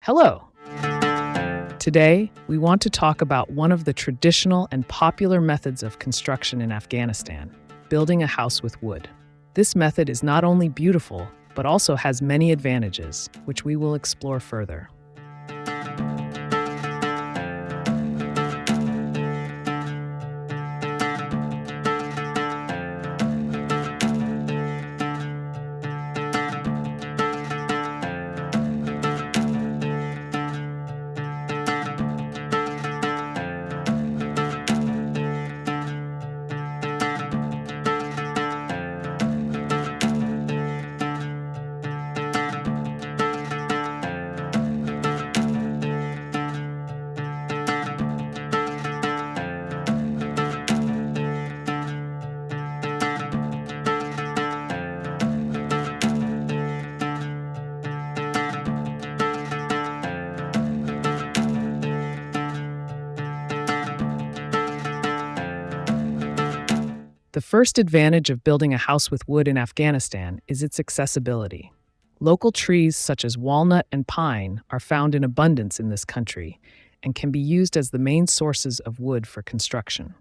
Hello. Today, we want to talk about one of the traditional and popular methods of construction in Afghanistan, building a house with wood. This method is not only beautiful, but also has many advantages, which we will explore further. The first advantage of building a house with wood in Afghanistan is its accessibility. Local trees such as walnut and pine are found in abundance in this country and can be used as the main sources of wood for construction.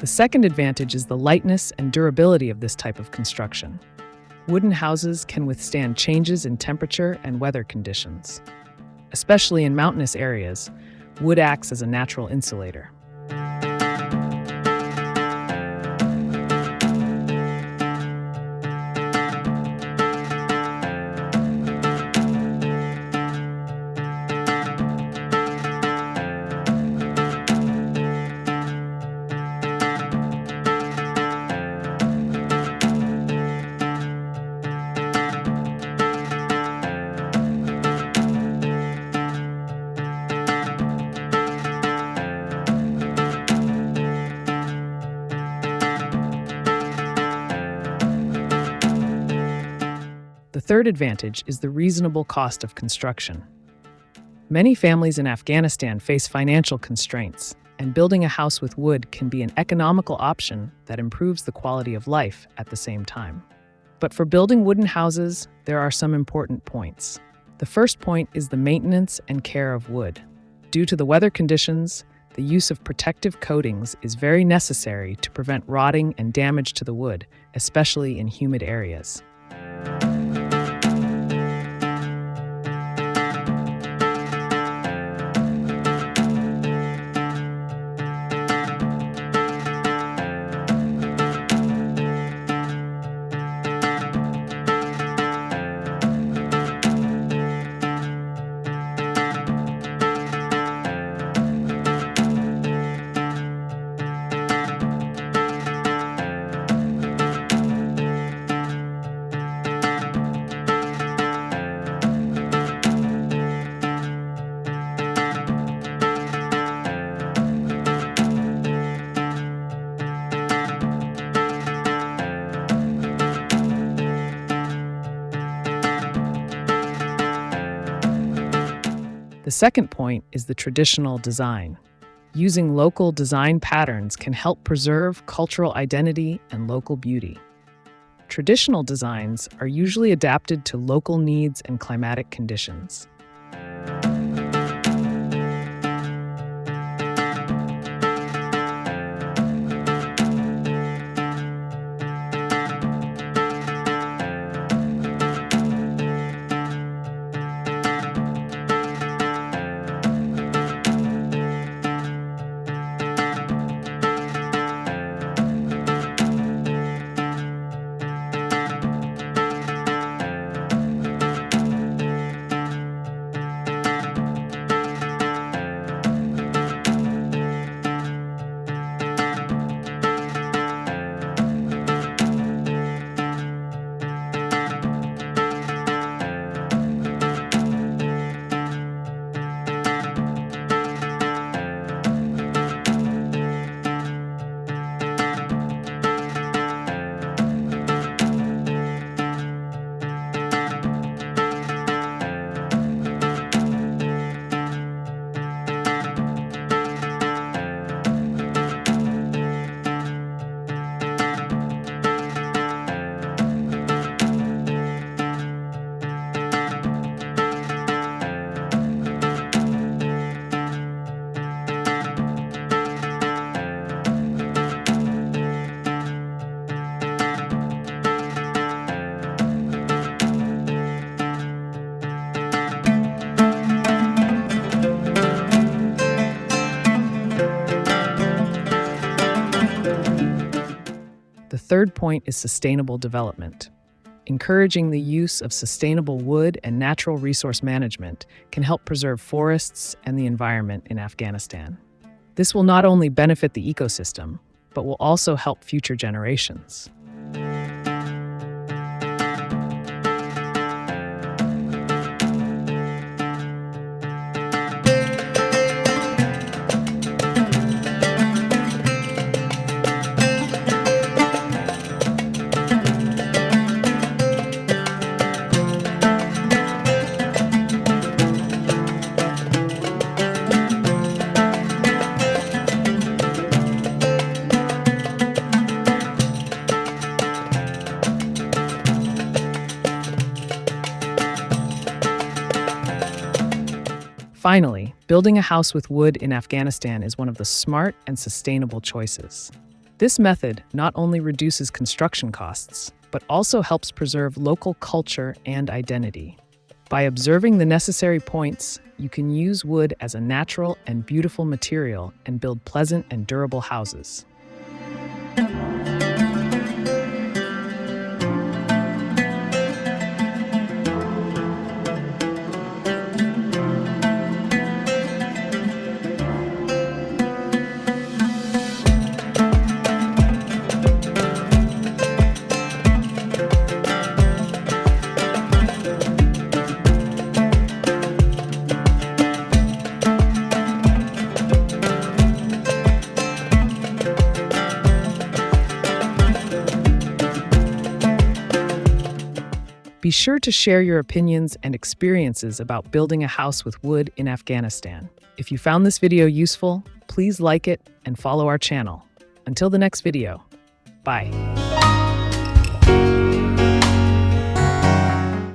The second advantage is the lightness and durability of this type of construction. Wooden houses can withstand changes in temperature and weather conditions. Especially in mountainous areas, wood acts as a natural insulator. The third advantage is the reasonable cost of construction. Many families in Afghanistan face financial constraints, and building a house with wood can be an economical option that improves the quality of life at the same time. But for building wooden houses, there are some important points. The first point is the maintenance and care of wood. Due to the weather conditions, the use of protective coatings is very necessary to prevent rotting and damage to the wood, especially in humid areas. The second point is the traditional design. Using local design patterns can help preserve cultural identity and local beauty. Traditional designs are usually adapted to local needs and climatic conditions. third point is sustainable development. Encouraging the use of sustainable wood and natural resource management can help preserve forests and the environment in Afghanistan. This will not only benefit the ecosystem, but will also help future generations. Finally, building a house with wood in Afghanistan is one of the smart and sustainable choices. This method not only reduces construction costs, but also helps preserve local culture and identity. By observing the necessary points, you can use wood as a natural and beautiful material and build pleasant and durable houses. Be sure to share your opinions and experiences about building a house with wood in Afghanistan. If you found this video useful, please like it and follow our channel. Until the next video, bye.